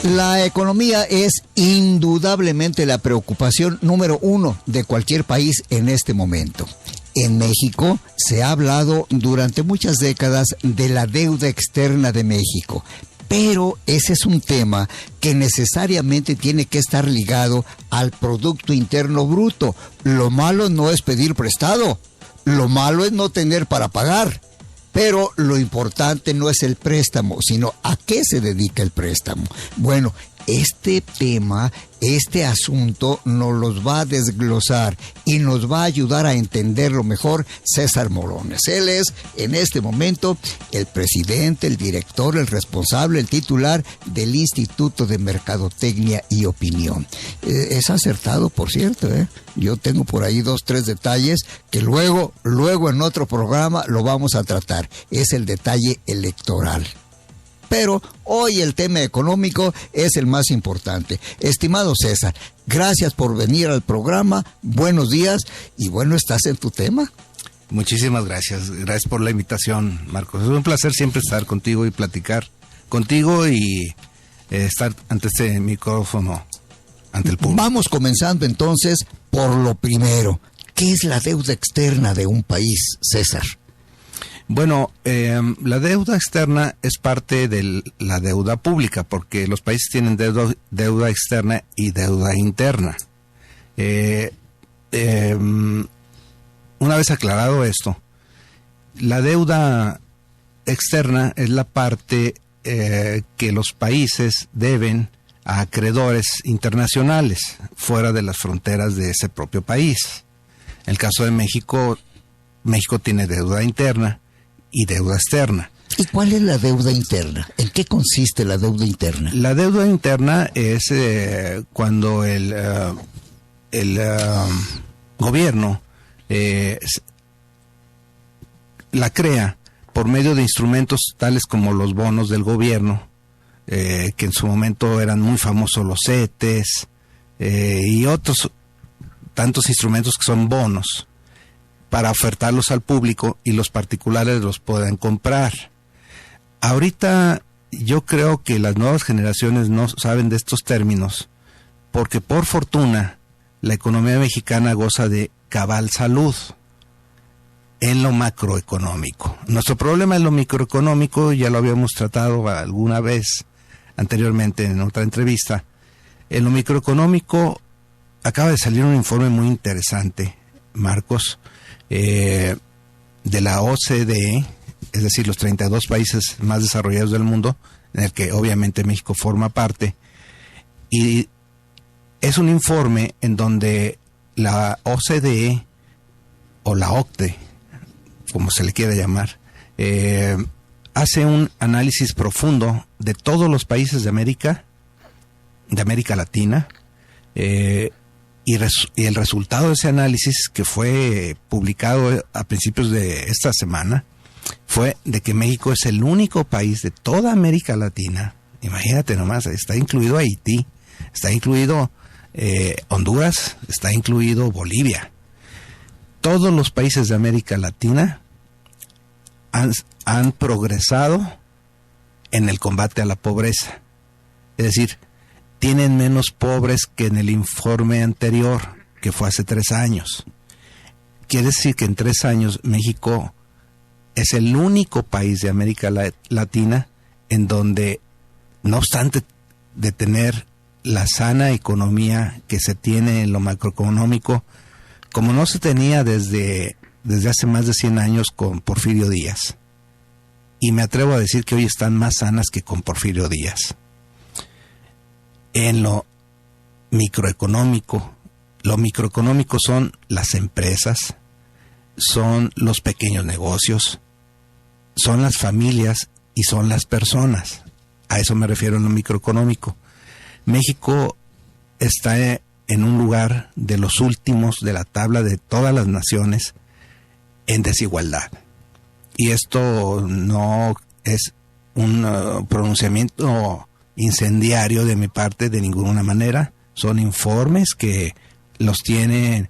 La economía es indudablemente la preocupación número uno de cualquier país en este momento. En México se ha hablado durante muchas décadas de la deuda externa de México, pero ese es un tema que necesariamente tiene que estar ligado al Producto Interno Bruto. Lo malo no es pedir prestado, lo malo es no tener para pagar. Pero lo importante no es el préstamo, sino a qué se dedica el préstamo. Bueno, este tema, este asunto nos los va a desglosar y nos va a ayudar a entenderlo mejor César Morones. Él es, en este momento, el presidente, el director, el responsable, el titular del Instituto de Mercadotecnia y Opinión. Es acertado, por cierto, ¿eh? Yo tengo por ahí 2, 3 detalles que luego en otro programa lo vamos a tratar. Es el detalle electoral. Pero hoy el tema económico es el más importante. Estimado César, gracias por venir al programa, buenos días y bueno, estás en tu tema. Muchísimas gracias, gracias por la invitación, Marcos. Es un placer siempre estar contigo y platicar contigo y estar ante este micrófono, ante el público. Vamos comenzando entonces por lo primero. ¿Qué es la deuda externa de un país, César? Bueno, la deuda externa es parte de la deuda pública, porque los países tienen deuda externa y deuda interna. Una vez aclarado esto, la deuda externa es la parte que los países deben a acreedores internacionales fuera de las fronteras de ese propio país. En el caso de México, México tiene deuda interna y deuda externa. ¿Y cuál es la deuda interna? ¿En qué consiste la deuda interna? La deuda interna es cuando el gobierno la crea por medio de instrumentos tales como los bonos del gobierno, que en su momento eran muy famosos los CETES, y otros tantos instrumentos que son bonos, para ofertarlos al público y los particulares los puedan comprar. Ahorita yo creo que las nuevas generaciones no saben de estos términos, porque por fortuna la economía mexicana goza de cabal salud en lo macroeconómico. Nuestro problema en lo microeconómico ya lo habíamos tratado alguna vez anteriormente en otra entrevista. En lo microeconómico acaba de salir un informe muy interesante, Marcos, de la OCDE, es decir, los 32 países más desarrollados del mundo, en el que obviamente México forma parte, y es un informe en donde la OCDE, o la OCDE, como se le quiera llamar, hace un análisis profundo de todos los países de América Latina, y el resultado de ese análisis, que fue publicado a principios de esta semana, fue de que México es el único país de toda América Latina, imagínate nomás, está incluido Haití, está incluido Honduras, está incluido Bolivia. Todos los países de América Latina han progresado en el combate a la pobreza. Es decir, tienen menos pobres que en el informe anterior, que fue hace 3 años. Quiere decir que en 3 años México es el único país de América Latina en donde, no obstante de tener la sana economía que se tiene en lo macroeconómico, como no se tenía desde hace más de 100 años con Porfirio Díaz. Y me atrevo a decir que hoy están más sanas que con Porfirio Díaz. En lo microeconómico son las empresas, son los pequeños negocios, son las familias y son las personas. A eso me refiero en lo microeconómico. México está en un lugar de los últimos de la tabla de todas las naciones en desigualdad. Y esto no es un pronunciamiento incendiario de mi parte de ninguna manera. Son informes que los tienen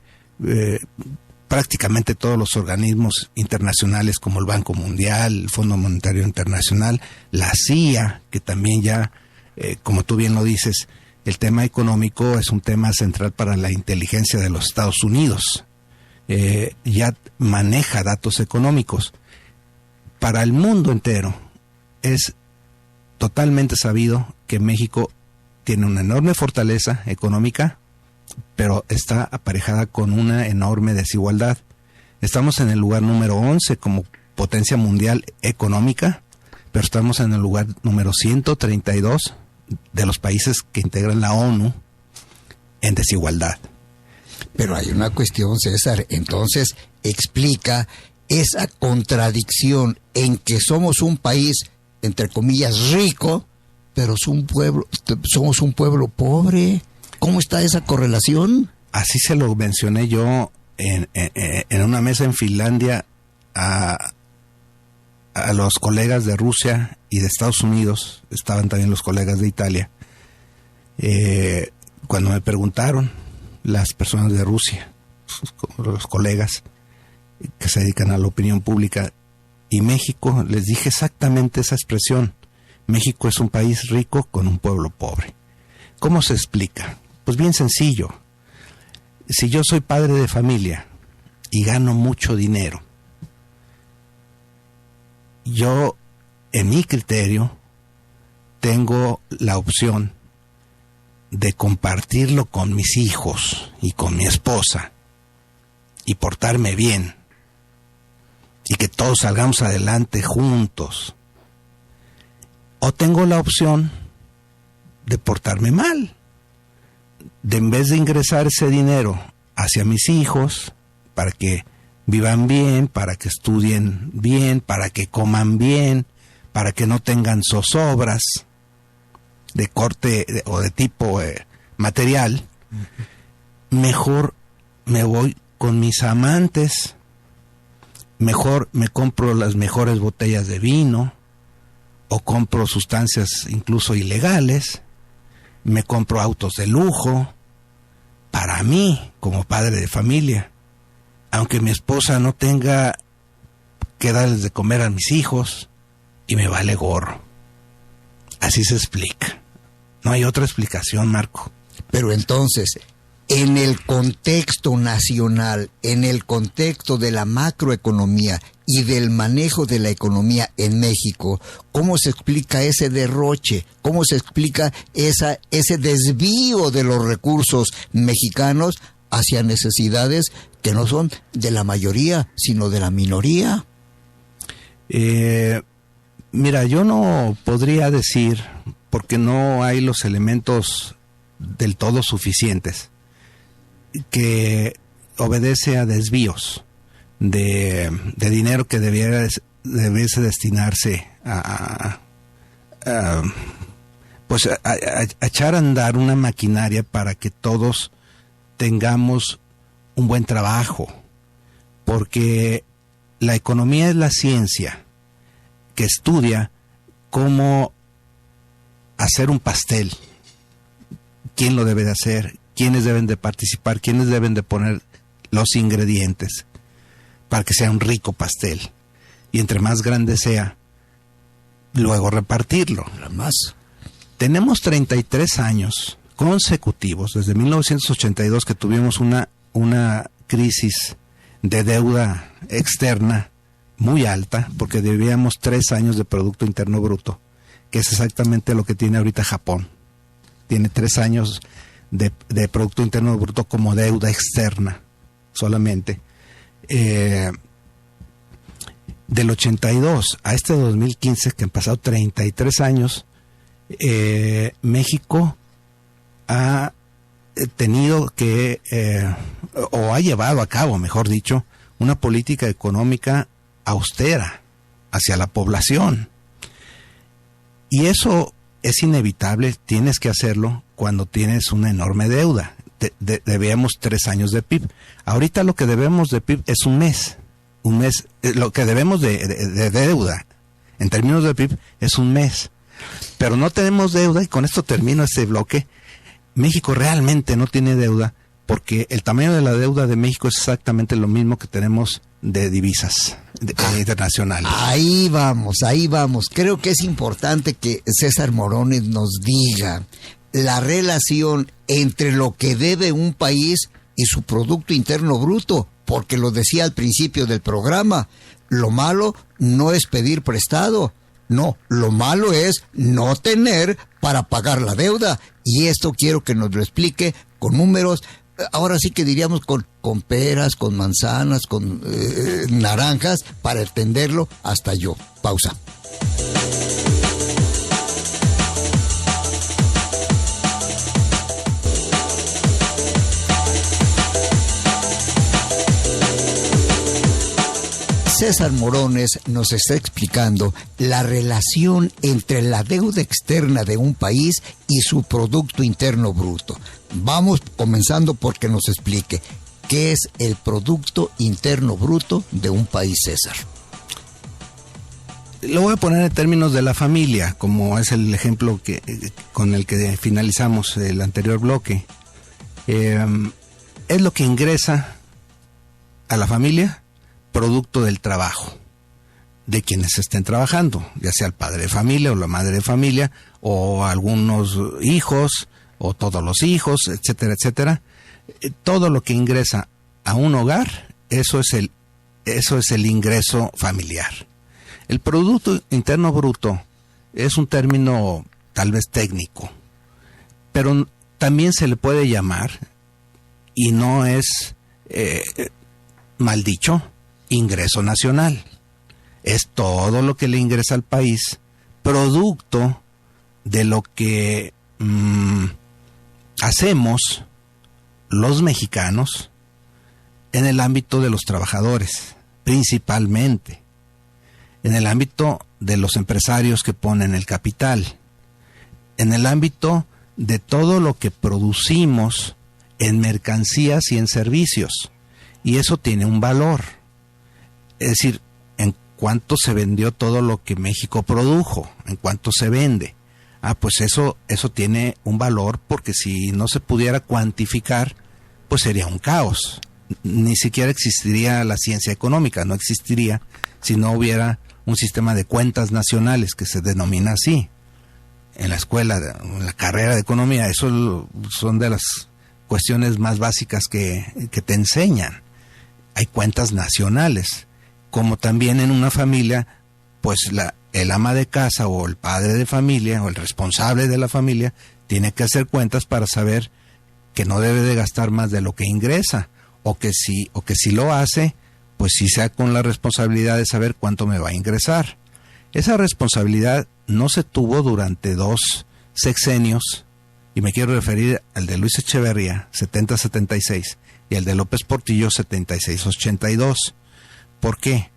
prácticamente todos los organismos internacionales, como el Banco Mundial, el Fondo Monetario Internacional, la CIA, que también ya como tú bien lo dices, el tema económico es un tema central para la inteligencia de los Estados Unidos. Ya maneja datos económicos. Para el mundo entero es totalmente sabido que México tiene una enorme fortaleza económica, pero está aparejada con una enorme desigualdad. Estamos en el lugar número 11 como potencia mundial económica, pero estamos en el lugar número 132 de los países que integran la ONU en desigualdad. Pero hay una cuestión, César, entonces explica esa contradicción en que somos un país, entre comillas, rico, pero somos un pueblo pobre. ¿Cómo está esa correlación? Así se lo mencioné yo en una mesa en Finlandia a los colegas de Rusia y de Estados Unidos. Estaban también los colegas de Italia. Cuando me preguntaron las personas de Rusia, los colegas que se dedican a la opinión pública, y México, les dije exactamente esa expresión: México es un país rico con un pueblo pobre. ¿Cómo se explica? Pues bien sencillo. Si yo soy padre de familia y gano mucho dinero, yo, en mi criterio, tengo la opción de compartirlo con mis hijos y con mi esposa y portarme bien y que todos salgamos adelante juntos. O tengo la opción de portarme mal, de en vez de ingresar ese dinero hacia mis hijos para que vivan bien, para que estudien bien, para que coman bien, para que no tengan zozobras de corte o de tipo material, mejor me voy con mis amantes, mejor me compro las mejores botellas de vino, o compro sustancias incluso ilegales, me compro autos de lujo, para mí, como padre de familia, aunque mi esposa no tenga que darles de comer a mis hijos, y me vale gorro. Así se explica. No hay otra explicación, Marco. Pero entonces, en el contexto nacional, en el contexto de la macroeconomía y del manejo de la economía en México, ¿cómo se explica ese derroche? ¿Cómo se explica ese desvío de los recursos mexicanos hacia necesidades que no son de la mayoría, sino de la minoría? Mira, yo no podría decir, porque no hay los elementos del todo suficientes, que obedece a desvíos de dinero que debiese destinarse a echar a andar una maquinaria para que todos tengamos un buen trabajo, porque la economía es la ciencia que estudia cómo hacer un pastel, quién lo debe de hacer, quiénes deben de participar, quiénes deben de poner los ingredientes para que sea un rico pastel. Y entre más grande sea, luego repartirlo. Más. Tenemos 33 años consecutivos, desde 1982 que tuvimos una crisis de deuda externa muy alta, porque debíamos 3 años de Producto Interno Bruto, que es exactamente lo que tiene ahorita Japón. Tiene 3 años de Producto Interno Bruto como deuda externa solamente. Del 82 a este 2015, que han pasado 33 años, México ha tenido que, o ha llevado a cabo, mejor dicho, una política económica austera hacia la población. Y eso es inevitable, tienes que hacerlo cuando tienes una enorme deuda. Debíamos 3 años de PIB. Ahorita lo que debemos de PIB es un mes, lo que debemos de deuda en términos de PIB es un mes. Pero no tenemos deuda, y con esto termino este bloque. México realmente no tiene deuda, porque el tamaño de la deuda de México es exactamente lo mismo que tenemos de divisas internacionales. Ahí vamos. Creo que es importante que César Morones nos diga la relación entre lo que debe un país y su Producto Interno Bruto, porque lo decía al principio del programa, lo malo no es pedir prestado, no, lo malo es no tener para pagar la deuda, y esto quiero que nos lo explique con números. Ahora sí que diríamos con peras, con manzanas, con naranjas, para entenderlo hasta yo. Pausa. César Morones nos está explicando la relación entre la deuda externa de un país y su Producto Interno Bruto. Vamos comenzando porque nos explique qué es el Producto Interno Bruto de un país, César. Lo voy a poner en términos de la familia, como es el ejemplo con el que finalizamos el anterior bloque. Es lo que ingresa a la familia producto del trabajo de quienes estén trabajando, ya sea el padre de familia o la madre de familia, o algunos hijos, o todos los hijos, etcétera, etcétera. Todo lo que ingresa a un hogar, eso es el ingreso familiar. El Producto Interno Bruto es un término tal vez técnico, pero también se le puede llamar, y no es mal dicho, ingreso nacional. Es todo lo que le ingresa al país, producto de lo que hacemos los mexicanos en el ámbito de los trabajadores, principalmente, en el ámbito de los empresarios que ponen el capital, en el ámbito de todo lo que producimos en mercancías y en servicios, y eso tiene un valor. Es decir, en cuánto se vendió todo lo que México produjo, en cuánto se vende. Pues eso tiene un valor, porque si no se pudiera cuantificar, pues sería un caos. Ni siquiera existiría la ciencia económica, no existiría si no hubiera un sistema de cuentas nacionales, que se denomina así. En la escuela, en la carrera de economía, eso son de las cuestiones más básicas que te enseñan. Hay cuentas nacionales. Como también en una familia, pues el ama de casa o el padre de familia o el responsable de la familia tiene que hacer cuentas para saber que no debe de gastar más de lo que ingresa, o que si lo hace, pues sí sea con la responsabilidad de saber cuánto me va a ingresar. Esa responsabilidad no se tuvo durante 2 sexenios, y me quiero referir al de Luis Echeverría, 70-76, y al de López Portillo, 76-82. ¿Por qué?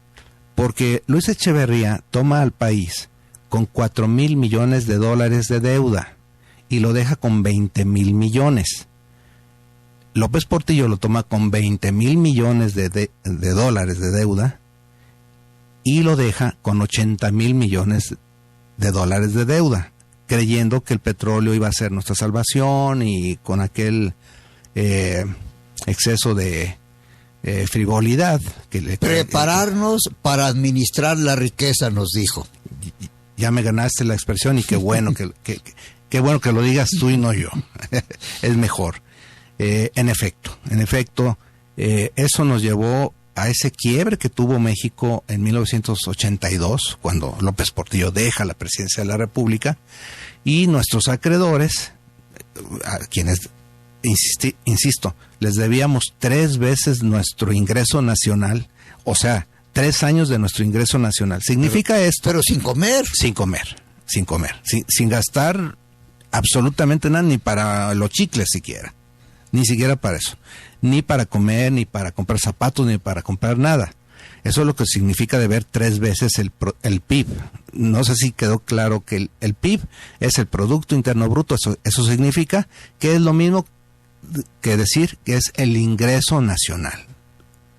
Porque Luis Echeverría toma al país con $4,000 millones de deuda y lo deja con 20,000 millones. López Portillo lo toma con 20,000 millones de dólares de deuda y lo deja con 80,000 millones de dólares de deuda, creyendo que el petróleo iba a ser nuestra salvación, y con aquel exceso de frivolidad prepararnos para administrar la riqueza, nos dijo. Ya me ganaste la expresión, y qué bueno qué bueno que lo digas tú y no yo. Es mejor. En efecto, eso nos llevó a ese quiebre que tuvo México en 1982, cuando López Portillo deja la presidencia de la República, y nuestros acreedores, a quienes insisto, les debíamos 3 veces nuestro ingreso nacional, o sea, 3 años de nuestro ingreso nacional. Significa esto. Pero sin comer. Sin gastar absolutamente nada, ni para los chicles siquiera. Ni siquiera para eso. Ni para comer, ni para comprar zapatos, ni para comprar nada. Eso es lo que significa deber 3 veces el PIB. No sé si quedó claro que el PIB es el Producto Interno Bruto. Eso significa que es lo mismo que decir que es el ingreso nacional,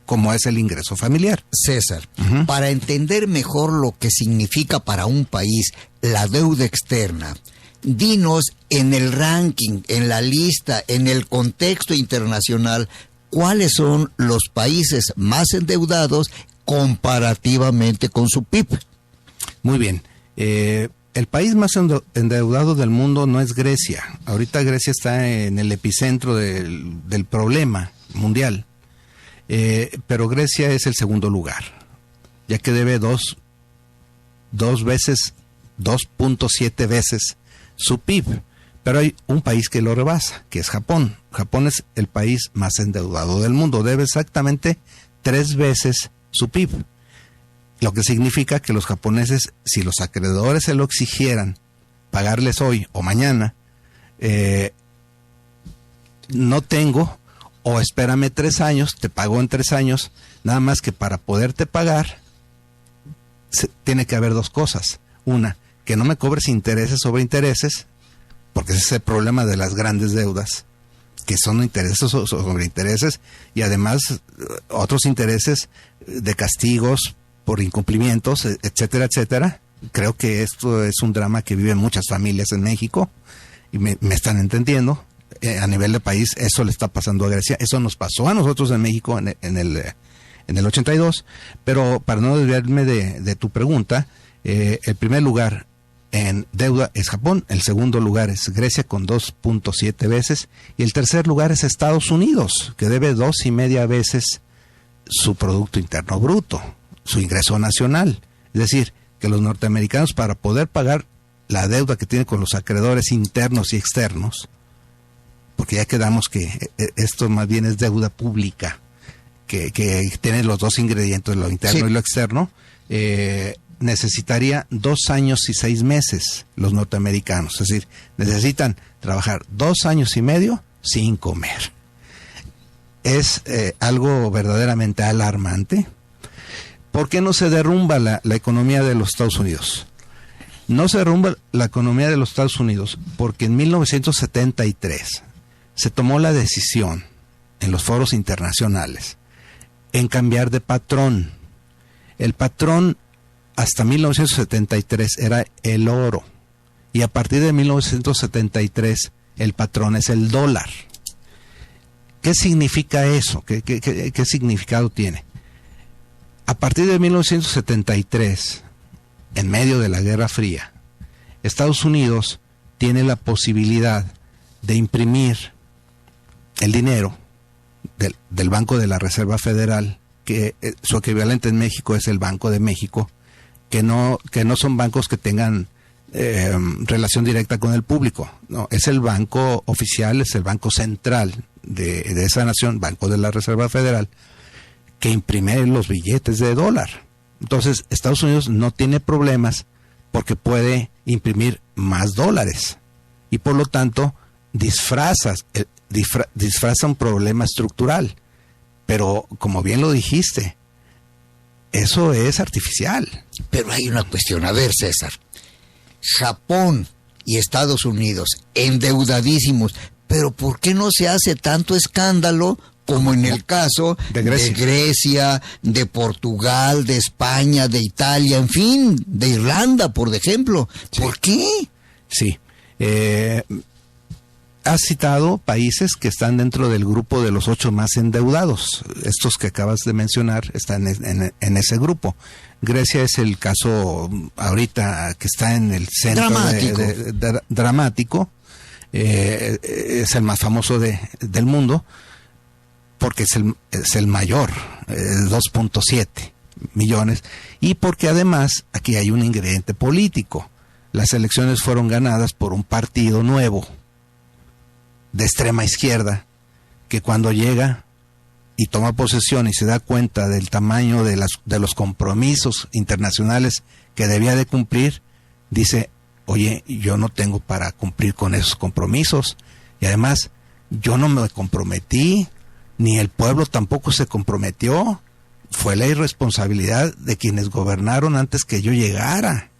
como es el ingreso familiar. César, para entender mejor lo que significa para un país la deuda externa, dinos en el ranking, en la lista, en el contexto internacional, ¿cuáles son los países más endeudados comparativamente con su PIB? Muy bien. El país más endeudado del mundo no es Grecia. Ahorita Grecia está en el epicentro del problema mundial. Pero Grecia es el segundo lugar, ya que debe 2.7 veces su PIB. Pero hay un país que lo rebasa, que es Japón. Japón es el país más endeudado del mundo. Debe exactamente 3 veces su PIB. Lo que significa que los japoneses, si los acreedores se lo exigieran, pagarles hoy o mañana, no tengo, o espérame 3 años, te pago en 3 años, nada más que para poderte pagar, tiene que haber 2 cosas. Una, que no me cobres intereses sobre intereses, porque ese es el problema de las grandes deudas, que son intereses sobre intereses, y además otros intereses de castigos por incumplimientos, etcétera, etcétera. Creo que esto es un drama que viven muchas familias en México, y me están entendiendo. A nivel de país, eso le está pasando a Grecia, eso nos pasó a nosotros en México en el 82, pero para no desviarme de tu pregunta, el primer lugar en deuda es Japón, el segundo lugar es Grecia con 2.7 veces, y el tercer lugar es Estados Unidos, que debe 2.5 veces su Producto Interno Bruto, su ingreso nacional. Es decir, que los norteamericanos, para poder pagar la deuda que tienen con los acreedores internos y externos, porque ya quedamos que esto más bien es deuda pública, que tiene los 2 ingredientes, lo interno y lo externo, necesitaría 2 años y 6 meses los norteamericanos. Es decir, necesitan trabajar 2 años y medio sin comer. Es algo verdaderamente alarmante. ¿Por qué no se derrumba la economía de los Estados Unidos? No se derrumba la economía de los Estados Unidos porque en 1973 se tomó la decisión en los foros internacionales en cambiar de patrón. El patrón hasta 1973 era el oro, y a partir de 1973 el patrón es el dólar. ¿Qué significa eso? ¿Qué significado tiene? A partir de 1973, en medio de la Guerra Fría, Estados Unidos tiene la posibilidad de imprimir el dinero del Banco de la Reserva Federal, que su equivalente en México es el Banco de México, que no son bancos que tengan relación directa con el público. No, es el banco oficial, es el banco central de esa nación, Banco de la Reserva Federal, que imprime los billetes de dólar. Entonces, Estados Unidos no tiene problemas porque puede imprimir más dólares, y por lo tanto disfraza un problema estructural. Pero, como bien lo dijiste, eso es artificial. Pero hay una cuestión. A ver, César, Japón y Estados Unidos endeudadísimos, pero ¿por qué no se hace tanto escándalo como en el caso de Grecia, de Portugal, de España, de Italia, en fin, de Irlanda, por ejemplo? ¿Por qué? Sí. Has citado países que están dentro del grupo de los 8 más endeudados. Estos que acabas de mencionar están en ese grupo. Grecia es el caso ahorita que está en el centro dramático. Es el más famoso del mundo, porque es el mayor, 2.7 millones, y porque además aquí hay un ingrediente político. Las elecciones fueron ganadas por un partido nuevo de extrema izquierda, que cuando llega y toma posesión y se da cuenta del tamaño de los compromisos internacionales que debía de cumplir, dice: oye, yo no tengo para cumplir con esos compromisos, y además yo no me comprometí, ni el pueblo tampoco se comprometió, fue la irresponsabilidad de quienes gobernaron antes que yo llegara.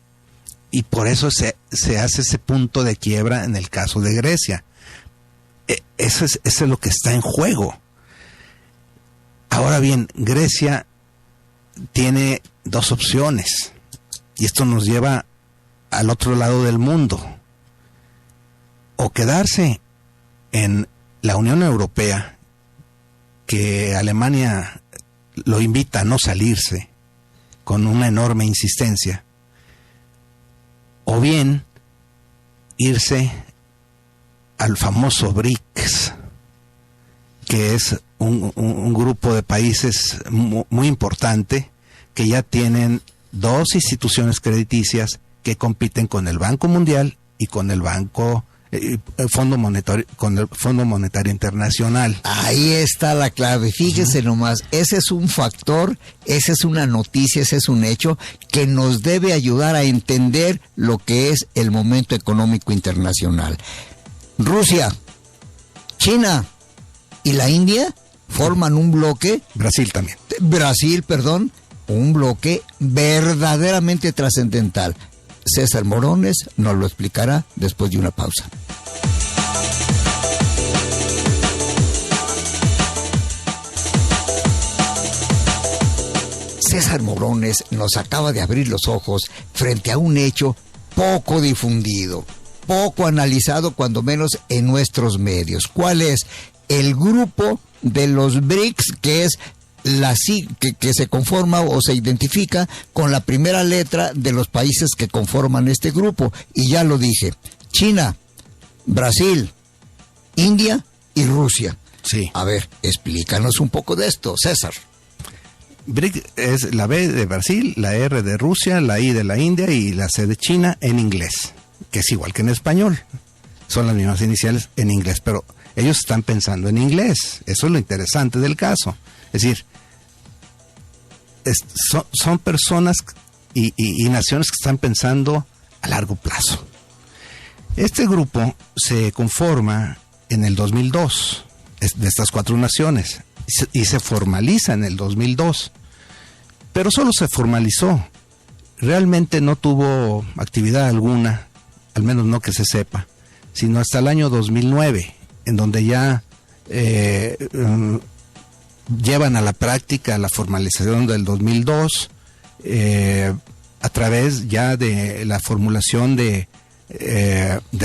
Y por eso se hace ese punto de quiebra en el caso de Grecia. Eso es lo que está en juego. Ahora bien, Grecia tiene 2 opciones, y esto nos lleva al otro lado del mundo: o quedarse en la Unión Europea, que Alemania lo invita a no salirse con una enorme insistencia, o bien irse al famoso BRICS, que es un grupo de países muy importante, que ya tienen 2 instituciones crediticias que compiten con el Banco Mundial y con el Fondo Monetario Internacional. Ahí está la clave, fíjese nomás, ese es un factor, esa es una noticia, ese es un hecho que nos debe ayudar a entender lo que es el momento económico internacional. Rusia, China y la India forman un bloque. Brasil, un bloque verdaderamente trascendental. César Morones nos lo explicará después de una pausa. César Morones nos acaba de abrir los ojos frente a un hecho poco difundido, poco analizado, cuando menos en nuestros medios. ¿Cuál es? El grupo de los BRICS, que es que se conforma o se identifica con la primera letra de los países que conforman este grupo. Y ya lo dije, China, Brasil, India y Rusia. Sí. A ver, explícanos un poco de esto, César. BRIC es la B de Brasil, la R de Rusia, la I de la India y la C de China en inglés, que es igual que en español. Son las mismas iniciales en inglés, pero ellos están pensando en inglés. Eso es lo interesante del caso. Es decir, son personas y naciones que están pensando a largo plazo. Este grupo se conforma en el 2002, de estas 4 naciones, y se formaliza en el 2002, pero solo se formalizó. Realmente no tuvo actividad alguna, al menos no que se sepa, sino hasta el año 2009, en donde ya llevan a la práctica la formalización del 2002 a través ya de la formulación de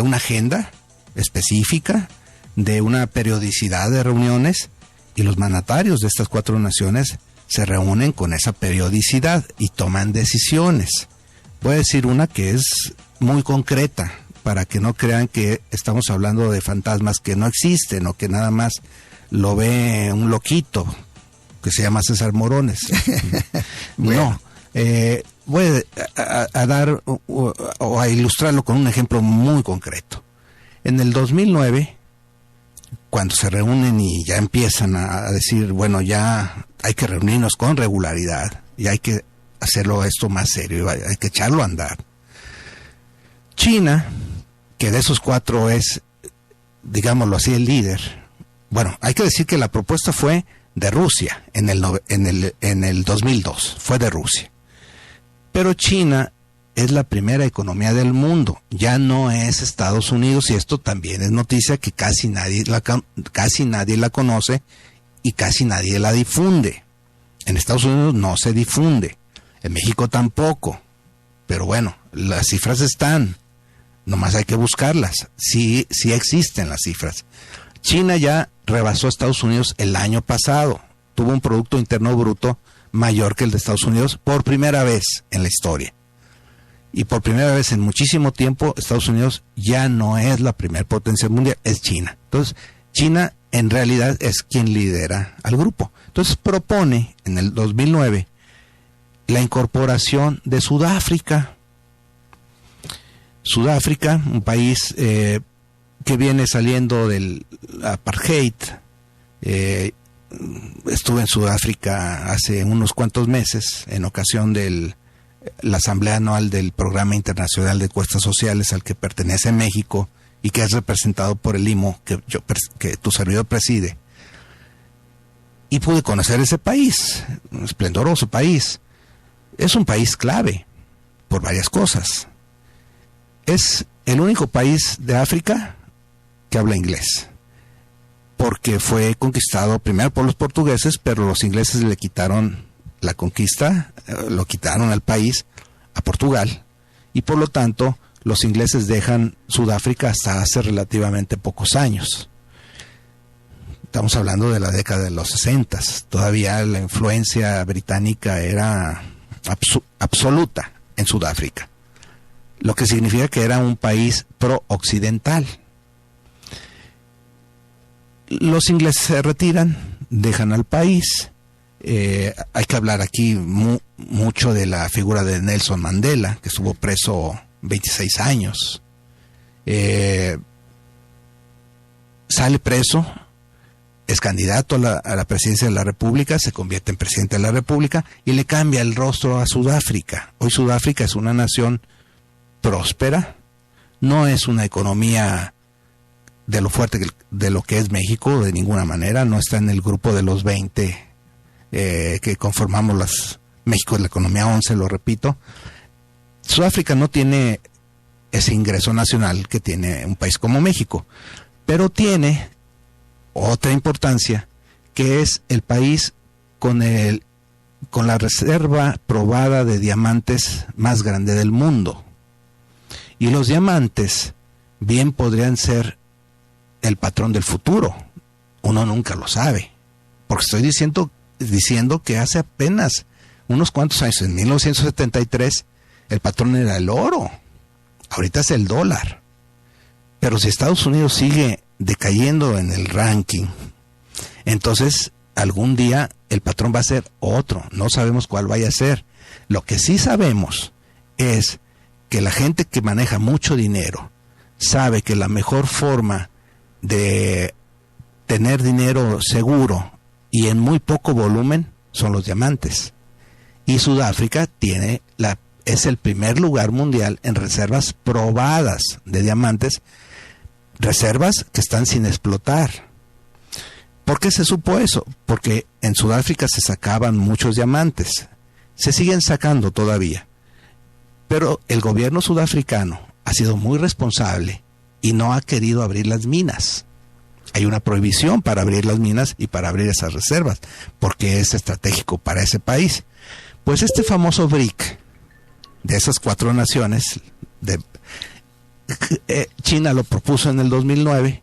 una agenda específica, de una periodicidad de reuniones, y los mandatarios de estas 4 naciones se reúnen con esa periodicidad y toman decisiones. Voy a decir una que es muy concreta, para que no crean que estamos hablando de fantasmas que no existen o que nada más lo ve un loquito que se llama César Morones. Bueno. No, voy a dar o a ilustrarlo con un ejemplo muy concreto. En el 2009, cuando se reúnen y ya empiezan a decir, bueno, ya hay que reunirnos con regularidad y hay que hacerlo esto más serio, hay que echarlo a andar. China, que de esos 4 es, digámoslo así, el líder. Bueno, hay que decir que la propuesta fue de Rusia en el 2002, fue de Rusia. Pero China es la primera economía del mundo, ya no es Estados Unidos, y esto también es noticia que casi nadie la conoce y casi nadie la difunde. En Estados Unidos no se difunde, en México tampoco, pero bueno, las cifras están, nomás hay que buscarlas, sí existen las cifras. China ya rebasó a Estados Unidos el año pasado, tuvo un Producto Interno Bruto mayor que el de Estados Unidos por primera vez en la historia. Y por primera vez en muchísimo tiempo, Estados Unidos ya no es la primera potencia mundial, es China. Entonces, China en realidad es quien lidera al grupo. Entonces propone en el 2009 la incorporación de Sudáfrica. Sudáfrica, un país que viene saliendo del apartheid. Estuve en Sudáfrica hace unos cuantos meses en ocasión de la Asamblea Anual del Programa Internacional de Encuestas Sociales al que pertenece México y que es representado por el IMO que tu servidor preside. Y pude conocer ese país, un esplendoroso país. Es un país clave por varias cosas. Es el único país de África que habla inglés, porque fue conquistado primero por los portugueses, pero los ingleses le quitaron la conquista, lo quitaron al país a Portugal, y por lo tanto los ingleses dejan Sudáfrica hasta hace relativamente pocos años. estamos hablando de la década de los 60. Todavía la influencia británica era absoluta en Sudáfrica, lo que significa que era un país pro-occidental. Los ingleses se retiran, dejan al país. Hay que hablar aquí mucho de la figura de Nelson Mandela, que estuvo preso 26 años. Sale preso, es candidato a la presidencia de la República, se convierte en presidente de la República y le cambia el rostro a Sudáfrica. Hoy Sudáfrica es una nación próspera, no es una economía de lo fuerte de lo que es México, de ninguna manera, no está en el grupo de los 20 que conformamos México es la economía 11, lo repito. Sudáfrica no tiene ese ingreso nacional que tiene un país como México, pero tiene otra importancia, que es el país con la reserva probada de diamantes más grande del mundo. Y los diamantes bien podrían ser el patrón del futuro. Uno nunca lo sabe, porque estoy diciendo que hace apenas unos cuantos años, en 1973, el patrón era el oro. Ahorita es el dólar. Pero si Estados Unidos sigue decayendo en el ranking, entonces algún día el patrón va a ser otro. No sabemos cuál vaya a ser. Lo que sí sabemos es que la gente que maneja mucho dinero sabe que la mejor forma de tener dinero seguro y en muy poco volumen son los diamantes. Y Sudáfrica es el primer lugar mundial en reservas probadas de diamantes, reservas que están sin explotar. ¿Por qué se supo eso? Porque en Sudáfrica se sacaban muchos diamantes, se siguen sacando todavía, pero el gobierno sudafricano ha sido muy responsable y no ha querido abrir las minas. Hay una prohibición para abrir las minas y para abrir esas reservas, porque es estratégico para ese país. Pues este famoso BRIC, de esas 4 naciones, China lo propuso en el 2009,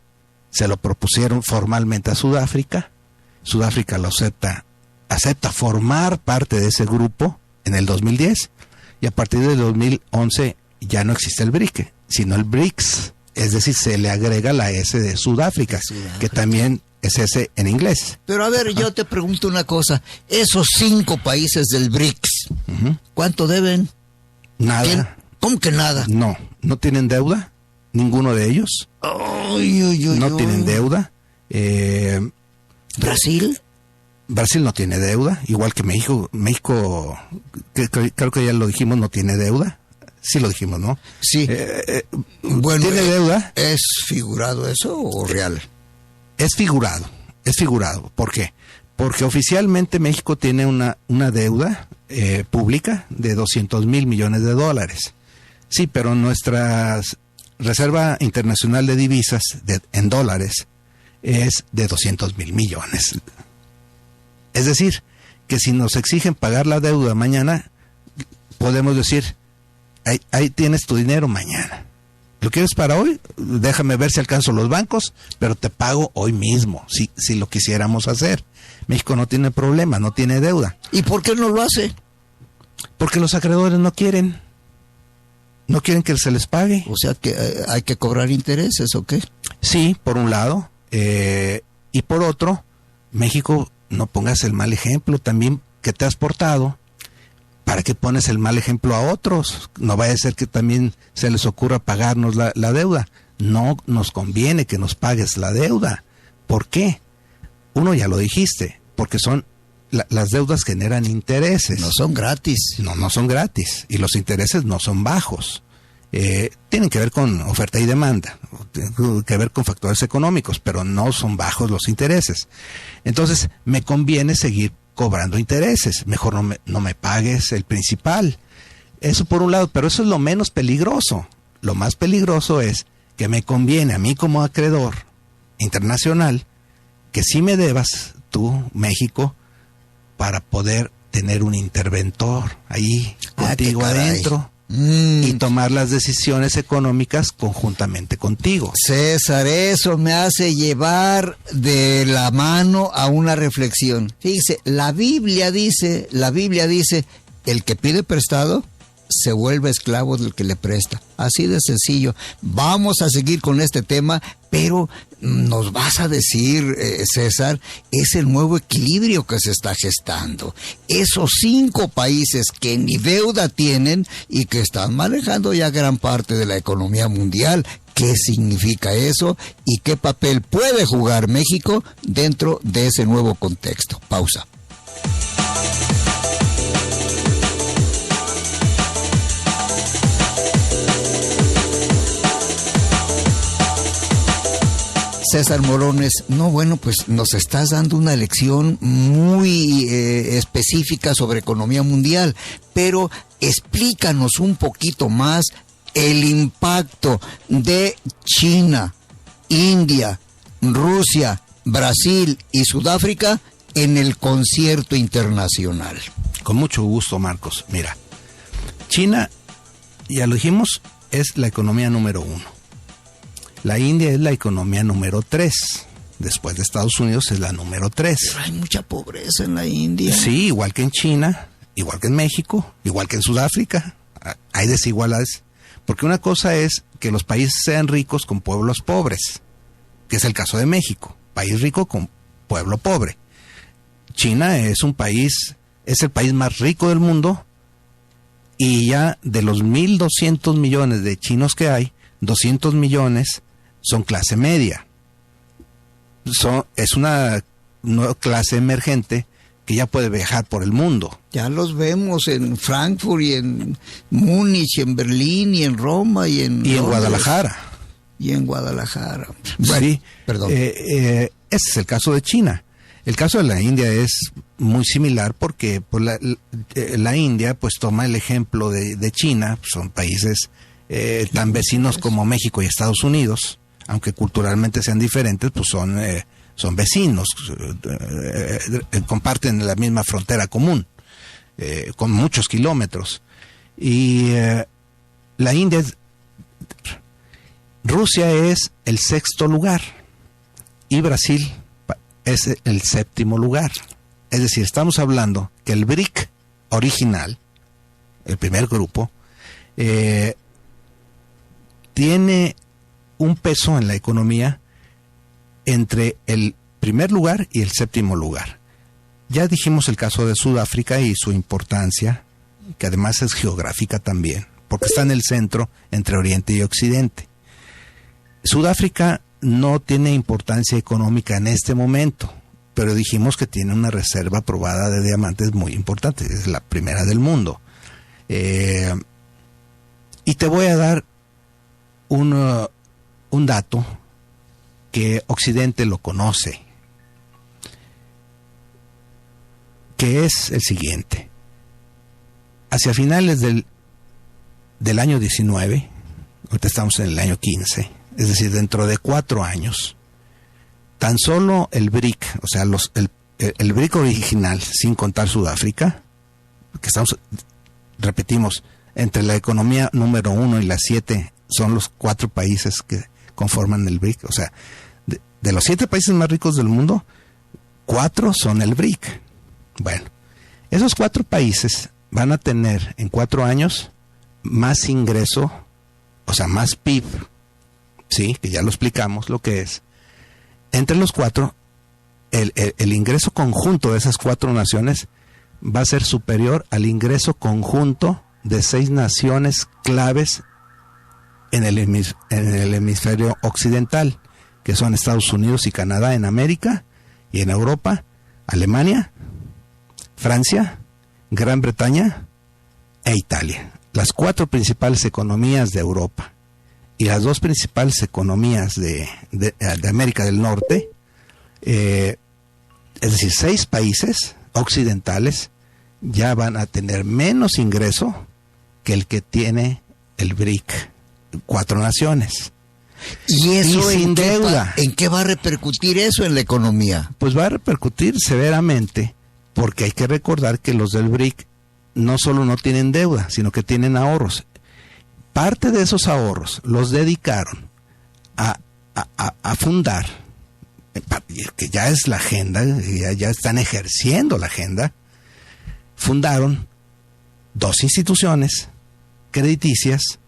se lo propusieron formalmente a Sudáfrica, Sudáfrica lo acepta formar parte de ese grupo en el 2010, y a partir del 2011 ya no existe el BRIC, sino el BRICS, es decir, se le agrega la S de Sudáfrica, que también es S en inglés. Pero a ver, yo te pregunto una cosa, esos 5 países del BRICS, ¿cuánto deben? Nada. ¿Cómo que nada? No tienen deuda, ninguno de ellos. No tienen deuda. ¿Brasil? Brasil no tiene deuda, igual que México. México, creo que ya lo dijimos, no tiene deuda. Sí lo dijimos, ¿no? Sí. Bueno, ¿tiene deuda? ¿Es figurado eso o real? Es figurado. ¿Por qué? Porque oficialmente México tiene una deuda pública de $200 mil millones. Sí, pero nuestra Reserva Internacional de Divisas en dólares es de 200 mil millones. Es decir, que si nos exigen pagar la deuda mañana, podemos decir, ahí tienes tu dinero mañana. ¿Lo quieres para hoy? Déjame ver si alcanzo los bancos, pero te pago hoy mismo, si lo quisiéramos hacer. México no tiene problema, no tiene deuda. ¿Y por qué no lo hace? Porque los acreedores no quieren que se les pague. O sea que hay que cobrar intereses, ¿o qué? Sí, por un lado, y por otro, México, no pongas el mal ejemplo también que te has portado. ¿Para qué pones el mal ejemplo a otros? No vaya a ser que también se les ocurra pagarnos la deuda. No nos conviene que nos pagues la deuda. ¿Por qué? Uno, ya lo dijiste, porque las deudas generan intereses. No son gratis. No son gratis. Y los intereses no son bajos. Tienen que ver con oferta y demanda, tienen que ver con factores económicos, pero no son bajos los intereses. Entonces, me conviene seguir cobrando intereses. Mejor no me pagues el principal. Eso por un lado, pero eso es lo menos peligroso. Lo más peligroso es que me conviene a mí como acreedor internacional que sí me debas tú, México, para poder tener un interventor ahí contigo adentro. y tomar las decisiones económicas conjuntamente contigo. César, eso me hace llevar de la mano a una reflexión. Fíjese, la Biblia dice, el que pide prestado se vuelve esclavo del que le presta. Así de sencillo. Vamos a seguir con este tema, pero nos vas a decir, César, es el nuevo equilibrio que se está gestando. Esos 5 países que ni deuda tienen y que están manejando ya gran parte de la economía mundial. ¿Qué significa eso? ¿Y qué papel puede jugar México dentro de ese nuevo contexto? Pausa. César Morones, pues nos estás dando una lección muy específica sobre economía mundial, pero explícanos un poquito más el impacto de China, India, Rusia, Brasil y Sudáfrica en el concierto internacional. Con mucho gusto, Marcos. Mira, China, ya lo dijimos, es la economía número 1. La India es la economía número 3. Después de Estados Unidos es la número 3. Pero hay mucha pobreza en la India. Sí, igual que en China, igual que en México, igual que en Sudáfrica. Hay desigualdades. Porque una cosa es que los países sean ricos con pueblos pobres, que es el caso de México. País rico con pueblo pobre. China es un país, es el país más rico del mundo, y ya de los 1.200 millones de chinos que hay, 200 millones son clase media. Es una clase emergente que ya puede viajar por el mundo. Ya los vemos en Frankfurt y en Múnich, en Berlín y en Roma y en Guadalajara. Y en Guadalajara. Bueno, sí, perdón. Ese es el caso de China. El caso de la India es muy similar porque pues, la India pues toma el ejemplo de China. Son países tan vecinos como México y Estados Unidos, aunque culturalmente sean diferentes, pues son vecinos, comparten la misma frontera común, con muchos kilómetros. Y la India, Rusia es el 6º lugar y Brasil es el 7º lugar. Es decir, estamos hablando que el BRIC original, el primer grupo, tiene un peso en la economía entre el primer lugar y el 7º lugar. Ya dijimos el caso de Sudáfrica y su importancia, que además es geográfica también, porque está en el centro entre Oriente y Occidente. Sudáfrica no tiene importancia económica en este momento, pero dijimos que tiene una reserva probada de diamantes muy importante, es la primera del mundo. Y te voy a dar un dato que Occidente lo conoce, que es el siguiente. Hacia finales del año 19, ahorita estamos en el año 15, es decir, dentro de 4 años, tan solo el BRIC, o sea, el BRIC original, sin contar Sudáfrica, que repetimos, entre la economía número 1 y la 7 son los 4 países que conforman el BRIC. O sea, de los 7 países más ricos del mundo, 4 son el BRIC. Bueno, esos 4 países van a tener en 4 años más ingreso, o sea, más PIB, sí, que ya lo explicamos lo que es. Entre los 4, el ingreso conjunto de esas 4 naciones va a ser superior al ingreso conjunto de 6 naciones claves en el hemisferio occidental, que son Estados Unidos y Canadá en América, y en Europa, Alemania, Francia, Gran Bretaña e Italia. Las 4 principales economías de Europa y las 2 principales economías de América del Norte, es decir, 6 países occidentales ya van a tener menos ingreso que el que tiene el BRIC, 4 naciones. ¿Y eso sin deuda? ¿En qué va a repercutir eso en la economía? Pues va a repercutir severamente, porque hay que recordar que los del BRIC no solo no tienen deuda, sino que tienen ahorros. parte de esos ahorros los dedicaron a fundar, que ya es la agenda, ya están ejerciendo la agenda. Fundaron 2 instituciones crediticias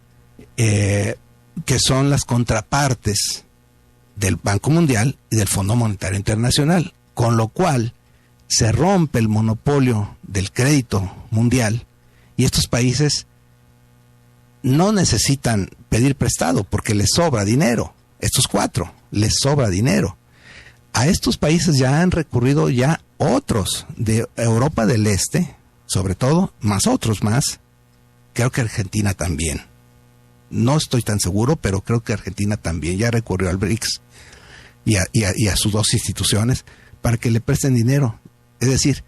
que son las contrapartes del Banco Mundial y del Fondo Monetario Internacional, con lo cual se rompe el monopolio del crédito mundial y estos países no necesitan pedir prestado porque les sobra dinero. Estos 4 les sobra dinero. A estos países ya han recurrido ya otros de Europa del Este, sobre todo, más otros más. Creo que Argentina también. No estoy tan seguro, pero creo que Argentina también ya recurrió al BRICS y a sus 2 instituciones para que le presten dinero. Es decir,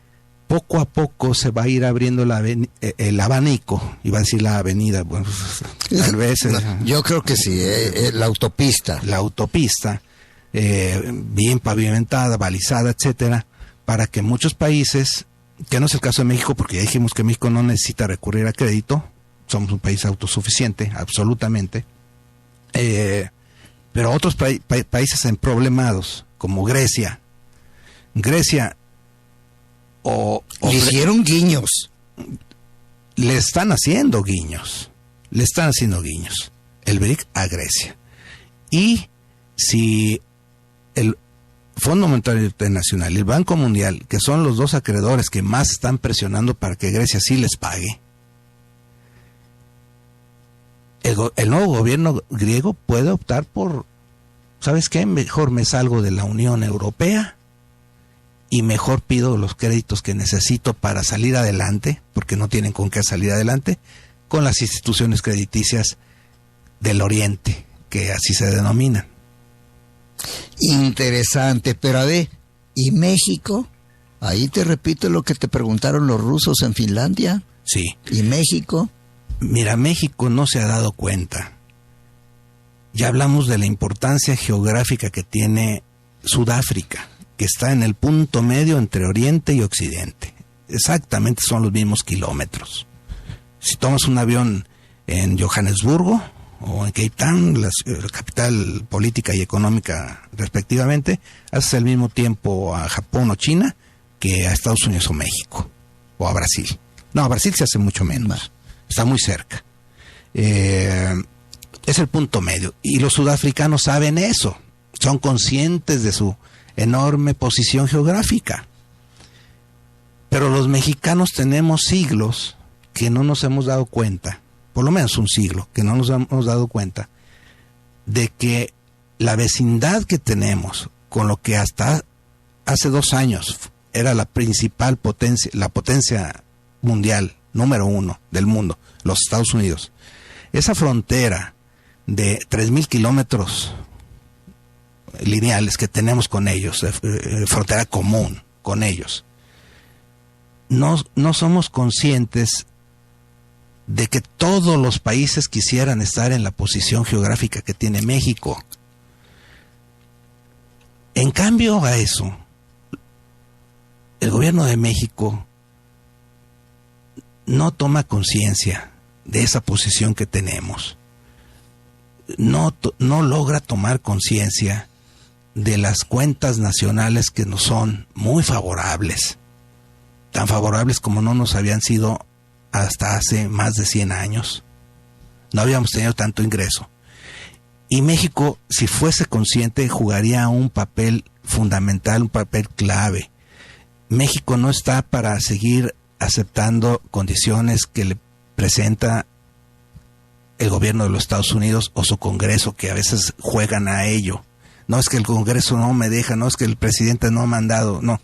poco a poco se va a ir abriendo el abanico, iba a decir la avenida, bueno, tal vez. Yo creo que sí, la autopista. La autopista, bien pavimentada, balizada, etcétera, para que muchos países, que no es el caso de México, porque ya dijimos que México no necesita recurrir a crédito, somos un país autosuficiente, absolutamente, pero otros países emproblemados, como Grecia, le hicieron guiños. Le están haciendo guiños. El BRIC a Grecia. Y si el Fondo Monetario Internacional y el Banco Mundial, que son los 2 acreedores que más están presionando para que Grecia sí les pague, el nuevo gobierno griego puede optar por, ¿sabes qué? Mejor me salgo de la Unión Europea y mejor pido los créditos que necesito para salir adelante, porque no tienen con qué salir adelante, con las instituciones crediticias del Oriente, que así se denominan. Interesante, pero a ver, ¿y México? Ahí te repito lo que te preguntaron los rusos en Finlandia. Sí. ¿Y México? Mira, México no se ha dado cuenta. Ya hablamos de la importancia geográfica que tiene Sudáfrica, que está en el punto medio entre Oriente y Occidente. Exactamente son los mismos kilómetros. Si tomas un avión en Johannesburgo o en Cape Town, la capital política y económica respectivamente, haces el mismo tiempo a Japón o China que a Estados Unidos o México, o a Brasil. No, a Brasil se hace mucho menos, está muy cerca. Es el punto medio, y los sudafricanos saben eso, son conscientes de su enorme posición geográfica. Pero los mexicanos tenemos siglos que no nos hemos dado cuenta, por lo menos un siglo, que no nos hemos dado cuenta de que la vecindad que tenemos con lo que hasta hace 2 años era la principal potencia, la potencia mundial, número 1 del mundo, los Estados Unidos. Esa frontera de 3,000 kilómetros lineales que tenemos con ellos, frontera común con ellos, no somos conscientes de que todos los países quisieran estar en la posición geográfica que tiene México. En cambio a eso, el gobierno de México no toma conciencia de esa posición que tenemos. No logra tomar conciencia de las cuentas nacionales que nos son muy favorables, tan favorables como no nos habían sido hasta hace más de 100 años. No habíamos tenido tanto ingreso. Y México, si fuese consciente, jugaría un papel fundamental, un papel clave. México no está para seguir aceptando condiciones que le presenta el gobierno de los Estados Unidos o su Congreso, que a veces juegan a ello. No es que el Congreso no me deja, no es que el presidente no ha mandado, no.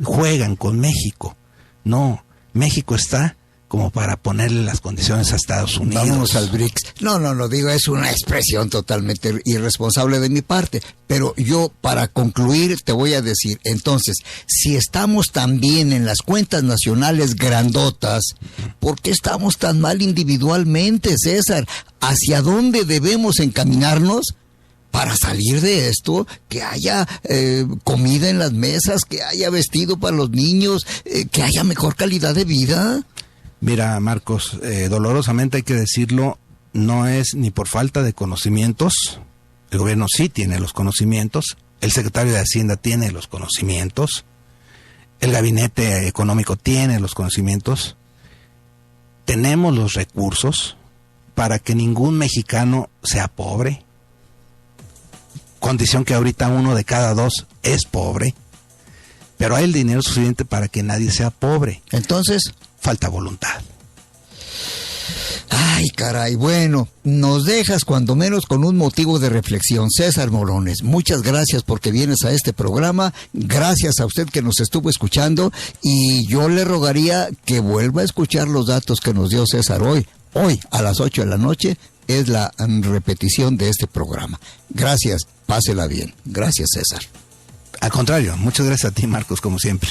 Juegan con México. No, México está como para ponerle las condiciones a Estados Unidos. Vamos al BRICS. No, digo, es una expresión totalmente irresponsable de mi parte. Pero yo, para concluir, te voy a decir, entonces, si estamos tan bien en las cuentas nacionales grandotas, ¿por qué estamos tan mal individualmente, César? ¿Hacia dónde debemos encaminarnos para salir de esto? Que haya comida en las mesas, que haya vestido para los niños, que haya mejor calidad de vida. Mira, Marcos, dolorosamente hay que decirlo, no es ni por falta de conocimientos. El gobierno sí tiene los conocimientos, el secretario de Hacienda tiene los conocimientos, el gabinete económico tiene los conocimientos, tenemos los recursos para que ningún mexicano sea pobre, condición que ahorita 1 de cada 2 es pobre, pero hay el dinero suficiente para que nadie sea pobre. Entonces, falta voluntad. Ay, caray, bueno, nos dejas cuando menos con un motivo de reflexión. César Morones, muchas gracias porque vienes a este programa, gracias a usted que nos estuvo escuchando, y yo le rogaría que vuelva a escuchar los datos que nos dio César hoy. Hoy a las 8 de la noche es la repetición de este programa. Gracias, pásela bien. Gracias, César. Al contrario, muchas gracias a ti, Marcos, como siempre.